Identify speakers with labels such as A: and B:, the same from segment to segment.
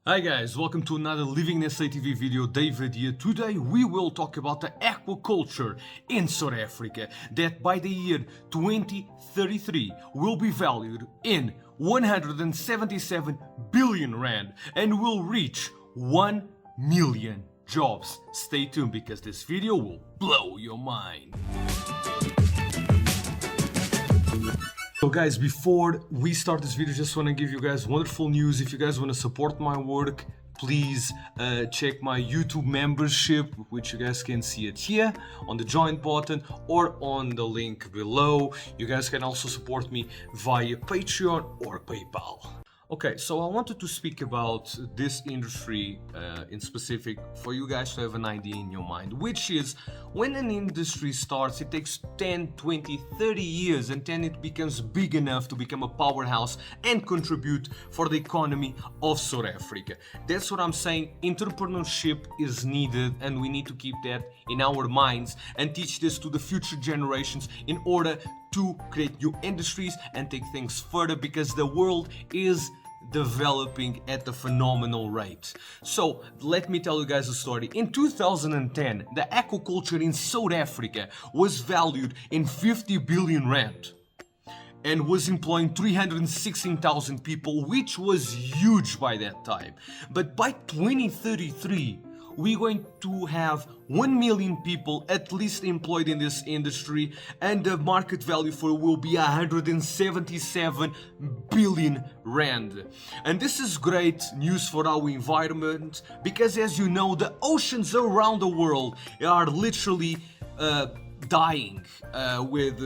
A: Hi guys, welcome to another LivinginSAtv video. David here. Today we will talk about the aquaculture in South Africa that by the year 2033 will be valued in 177 billion rand and will reach 1 million jobs. Stay tuned because this video will blow your mind. So guys, before we start this video, just want to give you guys wonderful news. If you guys want to support my work, please check my YouTube membership, which you guys can see it here on the join button or on the link below. You guys can also support me via Patreon or PayPal. Okay, so I wanted to speak about this industry in specific for you guys to have an idea in your mind, which is when an industry starts, it takes 10, 20, 30 years and then it becomes big enough to become a powerhouse and contribute for the economy of South Africa. That's what I'm saying. Entrepreneurship is needed and we need to keep that in our minds and teach this to the future generations in order to create new industries and take things further, because the world is developing at a phenomenal rate. So let me tell you guys a story. In 2010, the aquaculture in South Africa was valued in 50 billion rand and was employing 316,000 people, which was huge by that time. But by 2033, we're going to have 1 million people at least employed in this industry, and the market value for it will be 177 billion rand. And this is great news for our environment, because as you know, the oceans around the world are literally dying with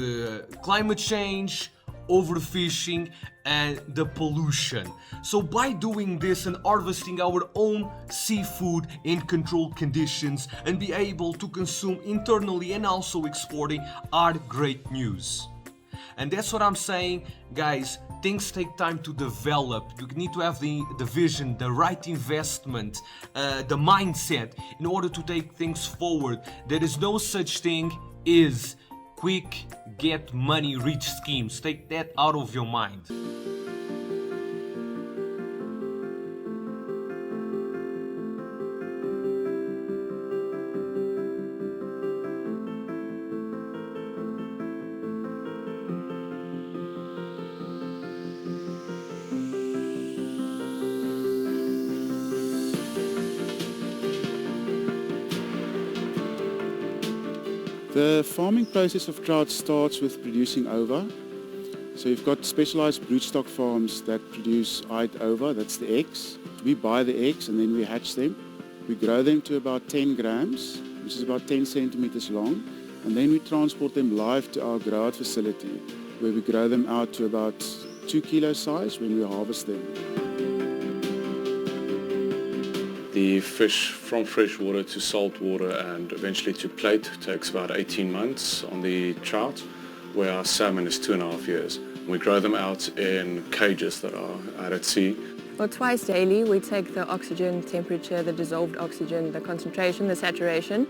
A: climate change, overfishing and the pollution. So by doing this and harvesting our own seafood in controlled conditions and be able to consume internally and also exporting are great news. And that's what I'm saying, guys. Things take time to develop. You need to have the vision, the right investment, the mindset in order to take things forward. There is no such thing as quick get money rich schemes. Take that out of your mind.
B: The farming process of trout starts with producing ova. So you've got specialized broodstock farms that produce eyed ova, that's the eggs. We buy the eggs and then we hatch them. We grow them to about 10 grams, which is about 10 centimeters long. And then we transport them live to our grow-out facility, where we grow them out to about 2 kilo size when we harvest them.
C: The fish from freshwater to saltwater and eventually to plate takes about 18 months on the trout, where our salmon is 2.5 years. We grow them out in cages that are out at sea.
D: Well, twice daily we take the oxygen temperature, the dissolved oxygen, the concentration, the saturation.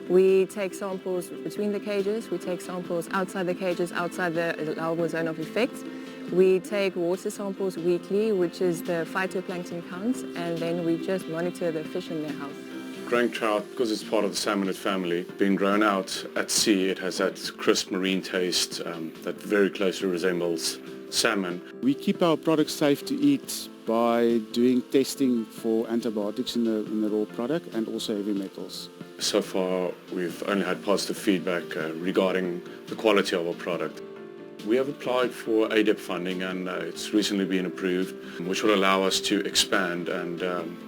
D: We take samples between the cages, we take samples outside the cages, outside the allowable zone of effect. We take water samples weekly, which is the phytoplankton counts, and then we just monitor the fish and their health.
C: Growing trout, because it's part of the salmonid family, being grown out at sea, it has that crisp marine taste that very closely resembles salmon.
B: We keep our products safe to eat by doing testing for antibiotics in the raw product and also heavy metals.
C: So far, we've only had positive feedback regarding the quality of our product. We have applied for ADEP funding and it's recently been approved, which will allow us to expand and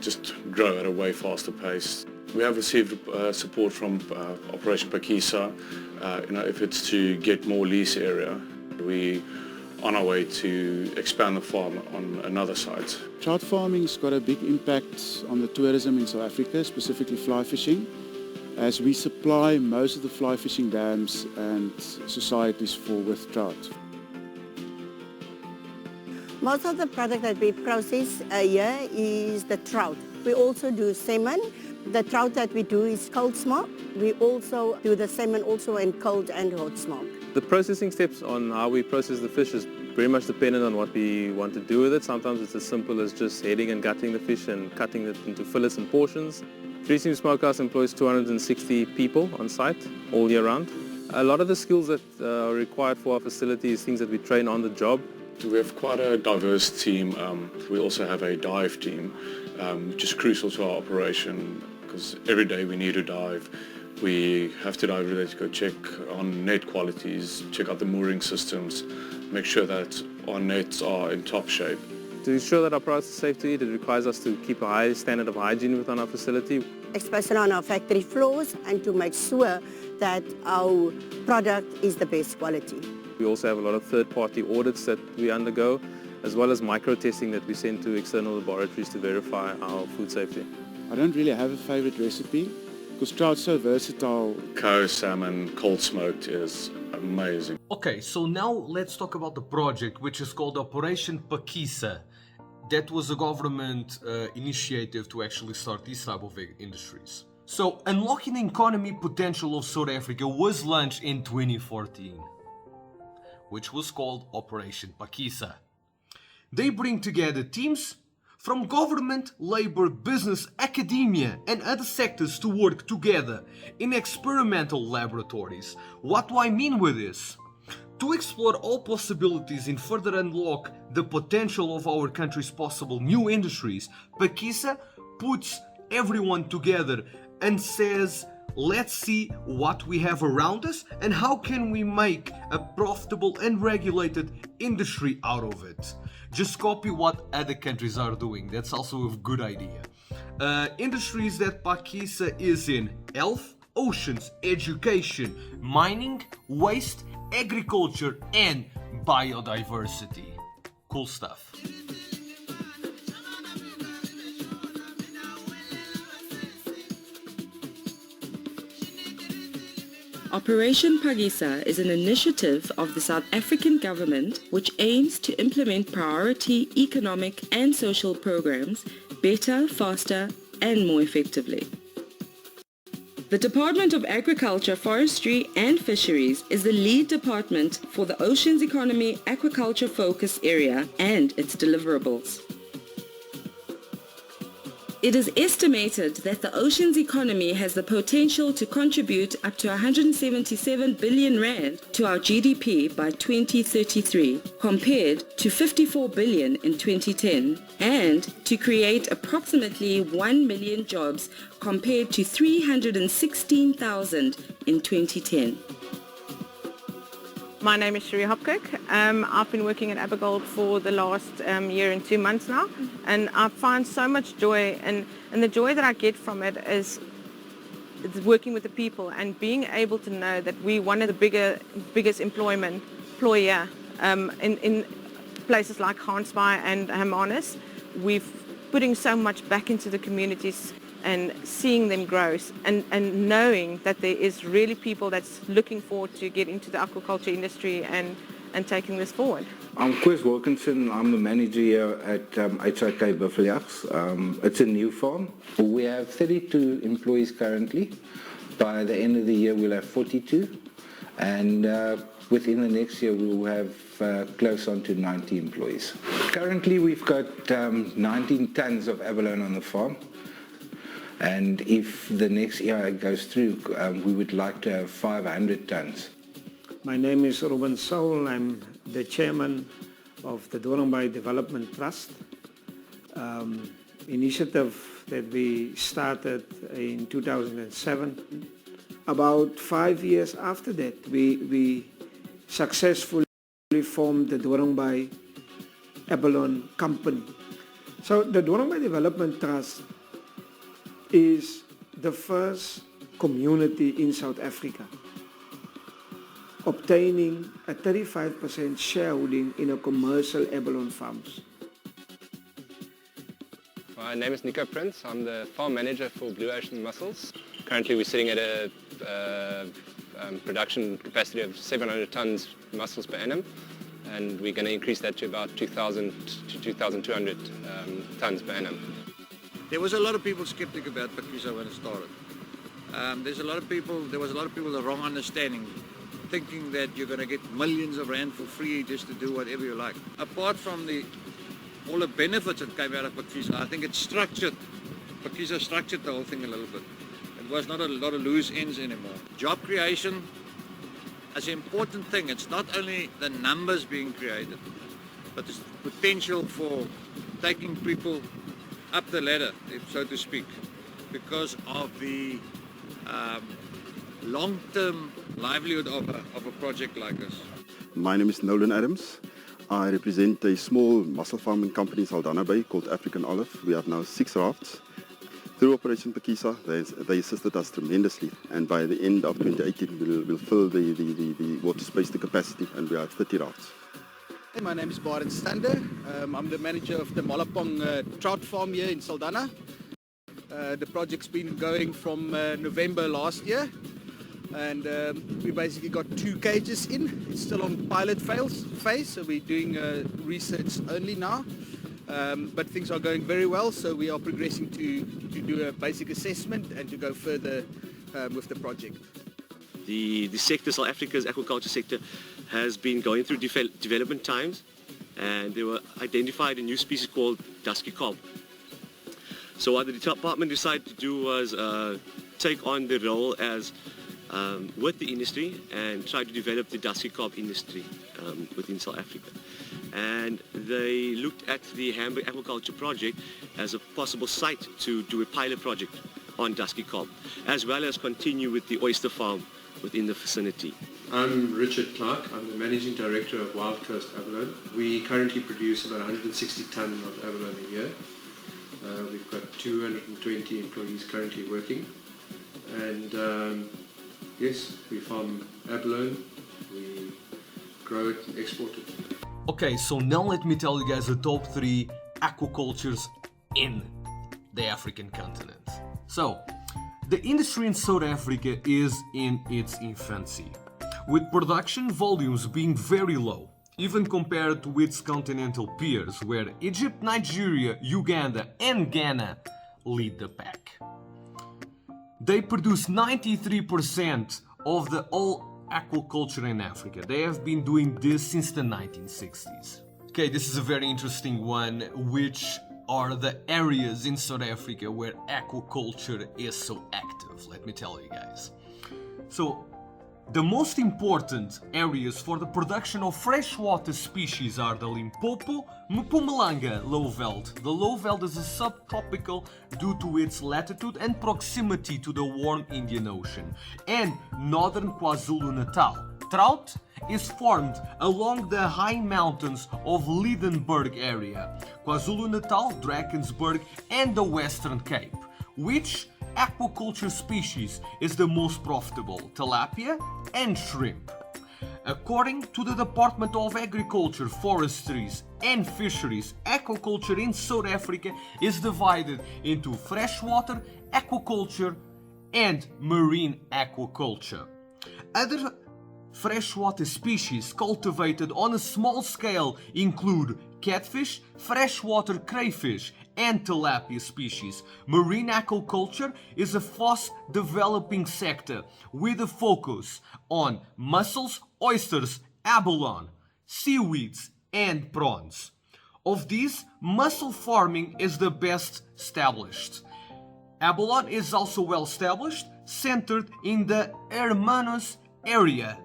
C: just grow at a way faster pace. We have received support from Operation Phakisa. If it's to get more lease area, we're on our way to expand the farm on another site.
B: Trout farming's got a big impact on the tourism in South Africa, specifically fly fishing, as we supply most of the fly fishing dams and societies with trout.
E: Most of the product that we process here is the trout. We also do salmon. The trout that we do is cold smoke. We also do the salmon also in cold and hot smoke.
F: The processing steps on how we process the fish is very much dependent on what we want to do with it. Sometimes it's as simple as just heading and gutting the fish and cutting it into fillets and portions. Three Seam Smokehouse employs 260 people on site all year round. A lot of the skills that are required for our facility is things that we train on the job.
C: We have quite a diverse team. We also have a dive team, which is crucial to our operation because every day we need to dive. We have to dive every day to go check on net qualities, check out the mooring systems, make sure that our nets are in top shape.
F: To ensure that our products are safe to eat, it requires us to keep a high standard of hygiene within our facility.
E: Especially on our factory floors, and to make sure that our product is the best quality.
F: We also have a lot of third-party audits that we undergo, as well as micro-testing that we send to external laboratories to verify our food safety.
B: I don't really have a favorite recipe because trout's so versatile.
C: Coho salmon, cold smoked is amazing.
A: Okay, so now let's talk about the project, which is called Operation Phakisa. That was a government initiative to actually start these type of industries. So, unlocking the economy potential of South Africa was launched in 2014, which was called Operation Phakisa. They bring together teams from government, labor, business, academia and other sectors to work together in experimental laboratories. What do I mean with this? To explore all possibilities and further unlock the potential of our country's possible new industries, Phakisa puts everyone together and says, let's see what we have around us and how can we make a profitable and regulated industry out of it. Just copy what other countries are doing. That's also a good idea. Industries that Phakisa is in: health, oceans, education, mining, waste, agriculture and biodiversity. Cool stuff.
G: Operation Phakisa is an initiative of the South African government which aims to implement priority economic and social programs better, faster and more effectively. The Department of Agriculture, Forestry and Fisheries is the lead department for the Oceans Economy Aquaculture Focus Area and its deliverables. It is estimated that the oceans economy has the potential to contribute up to 177 billion rand to our GDP by 2033, compared to 54 billion in 2010, and to create approximately 1 million jobs compared to 316,000 in 2010.
D: My name is Sheree Hopkirk. I've been working at Abergold for the last year and 2 months now, and I find so much joy, and the joy that I get from it is it's working with the people and being able to know that we're one of the biggest employer in places like Gansbaai and Hermanus. We're putting so much back into the communities and seeing them grow and knowing that there is really people that's looking forward to get into the aquaculture industry and taking this forward.
H: I'm Chris Wilkinson. I'm the manager here at HIK Buffalo's. It's a new farm. We have 32 employees currently. By the end of the year we'll have 42, and within the next year we'll have close on to 90 employees. Currently we've got 19 tons of abalone on the farm. And if the next year goes through, we would like to have 500 tons.
I: My name is Ruben Saul. I'm the chairman of the Doringbaai Development Trust, initiative that we started in 2007. About 5 years after that, we successfully formed the Doringbaai Abalone Company. So the Doringbaai Development Trust is the first community in South Africa obtaining a 35% shareholding in a commercial abalone farms.
J: My name is Nico Prince. I'm the farm manager for Blue Ocean Mussels. Currently we're sitting at a production capacity of 700 tons mussels per annum, and we're going to increase that to about 2,000 to 2,200 tons per annum.
K: There was a lot of people skeptic about Phakisa when it started. There was a lot of people with the wrong understanding thinking that you're going to get millions of rand for free just to do whatever you like. Apart from all the benefits that came out of Phakisa, I think Phakisa structured the whole thing a little bit. It was not a lot of loose ends anymore. Job creation is an important thing. It's not only the numbers being created, but there's potential for taking people up the ladder, so to speak, because of the long-term livelihood of a project like this.
L: My name is Nolan Adams. I represent a small mussel farming company in Saldanha Bay called African Olive. We have now 6 rafts. Through Operation Phakisa, they assisted us tremendously, and by the end of 2018 we'll fill the water space to capacity, and we have 30 rafts.
M: Hey, my name is Baron Stander. I'm the manager of the Malapong trout farm here in Saldanha. The project's been going from November last year, and we basically got 2 cages in. It's still on pilot phase, so we're doing research only now. But things are going very well, so we are progressing to do a basic assessment and to go further with the project.
N: The sector, South Africa's aquaculture sector, has been going through development times, and they were identified a new species called dusky cob. So what the department decided to do was take on the role as with the industry and try to develop the dusky cob industry within South Africa. And they looked at the Hamburg Aquaculture project as a possible site to do a pilot project on dusky cob, as well as continue with the oyster farm within the vicinity.
O: I'm Richard Clark. I'm the Managing Director of Wild Coast Abalone. We currently produce about 160 tonnes of abalone a year. We've got 220 employees currently working, and yes, we farm abalone, we grow it and export it.
A: Okay, so now let me tell you guys the top 3 aquacultures in the African continent. So, the industry in South Africa is in its infancy, with production volumes being very low, even compared to its continental peers, where Egypt, Nigeria, Uganda and Ghana lead the pack. They produce 93% of the all aquaculture in Africa. They have been doing this since the 1960s. Okay, this is a very interesting one, which are the areas in South Africa where aquaculture is so active. Let me tell you guys. So, the most important areas for the production of freshwater species are the Limpopo, Mpumalanga lowveld. The lowveld is a subtropical due to its latitude and proximity to the warm Indian Ocean, and northern KwaZulu-Natal. Trout is formed along the high mountains of Liedenburg area, KwaZulu-Natal, Drakensberg and the Western Cape. Which aquaculture species is the most profitable? Tilapia and shrimp. According to the Department of Agriculture, Forestries and Fisheries, aquaculture in South Africa is divided into freshwater aquaculture and marine aquaculture. Other freshwater species cultivated on a small scale include catfish, freshwater crayfish, and tilapia species. Marine aquaculture is a fast developing sector with a focus on mussels, oysters, abalone, seaweeds, and prawns. Of these, mussel farming is the best established. Abalone is also well established, centered in the Hermanus area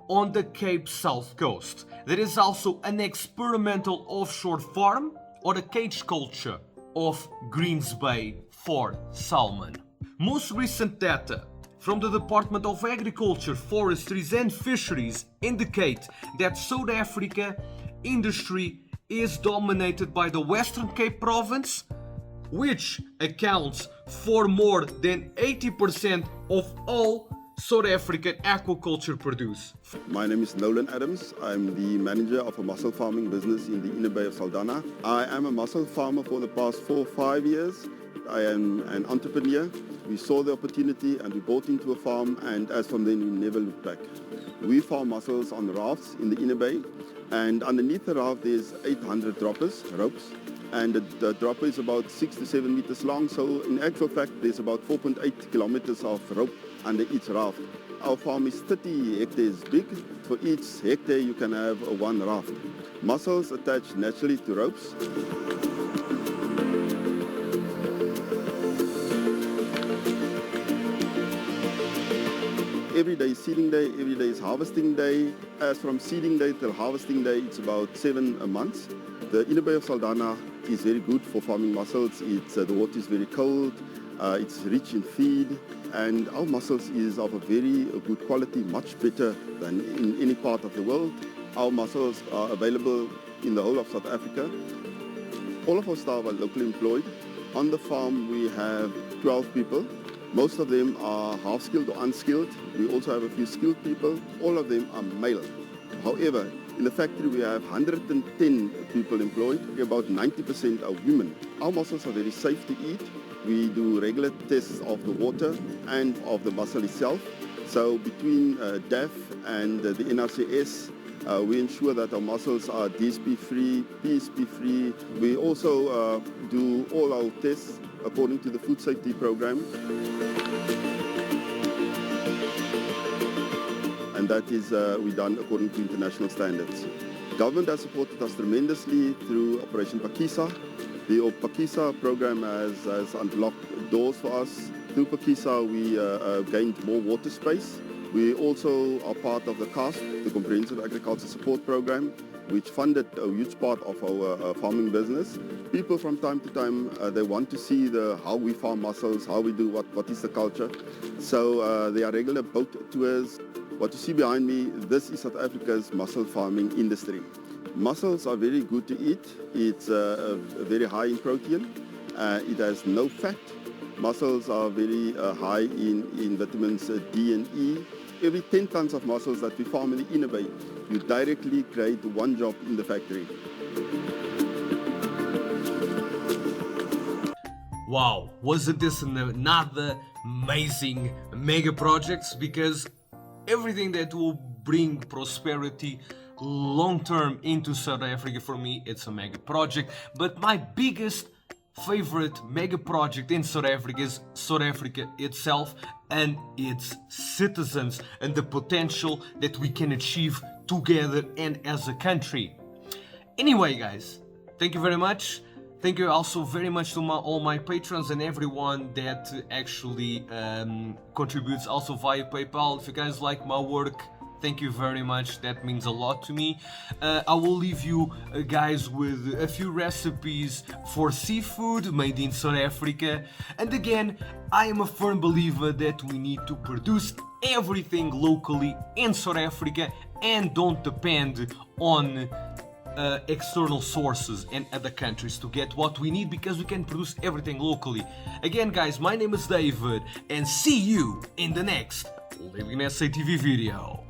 A: on the Cape South Coast. There is also an experimental offshore farm or a cage culture of Greens Bay for salmon. Most recent data from the Department of Agriculture, Forestries and Fisheries indicate that South Africa industry is dominated by the Western Cape province, which accounts for more than 80% of all South African aquaculture produce.
L: My name is Nolan Adams. I'm the manager of a mussel farming business in the inner bay of Saldanha. I am a mussel farmer for the past 4 or 5 years. I am an entrepreneur. We saw the opportunity and we bought into a farm, and as from then we never looked back. We farm mussels on rafts in the inner bay, and underneath the raft there's 800 ropes, and the dropper is about 6 to 7 meters long. So in actual fact, there's about 4.8 kilometers of rope under each raft. Our farm is 30 hectares big. For each hectare, you can have one raft. Mussels attach naturally to ropes. Every day is seeding day, every day is harvesting day. As from seeding day till harvesting day, it's about 7 months. The inner bay of Saldanha is very good for farming mussels. The water is very cold, it's rich in feed, and our mussels is of a very good quality, much better than in any part of the world. Our mussels are available in the whole of South Africa. All of our staff are locally employed. On the farm we have 12 people. Most of them are half-skilled or unskilled. We also have a few skilled people. All of them are male. However, in the factory we have 110 people employed. About 90% are women. Our mussels are very safe to eat. We do regular tests of the water and of the mussel itself. So between DAF and the NRCS, we ensure that our mussels are DSP-free, PSP-free. We also do all our tests according to the food safety program. And that is we done according to international standards. Government has supported us tremendously through Operation Phakisa. The Phakisa program has unlocked doors for us. Through Phakisa we gained more water space. We also are part of the CAST, the Comprehensive Agriculture Support Program, which funded a huge part of our farming business. People from time to time, they want to see how we farm mussels, how we do what is the culture. So there are regular boat tours. What you see behind me, this is South Africa's mussel farming industry. Mussels are very good to eat. It's very high in protein. It has no fat. Mussels are very high in vitamins D and E. Every 10 tons of mussels that we farm in the inner bay, you directly create one job in the factory.
A: Wow, wasn't this another amazing mega projects? Because everything that will bring prosperity long-term into South Africa, for me, it's a mega project. But my biggest favorite mega project in South Africa is South Africa itself and its citizens and the potential that we can achieve together and as a country. Anyway, guys, thank you very much. Thank you also very much to all my patrons and everyone that actually contributes also via PayPal. If you guys like my work, thank you very much. That means a lot to me. I will leave you guys with a few recipes for seafood made in South Africa. And again, I am a firm believer that we need to produce everything locally in South Africa and don't depend on external sources and other countries to get what we need, because we can produce everything locally. Again, guys, my name is David and see you in the next LivinginSAtv video.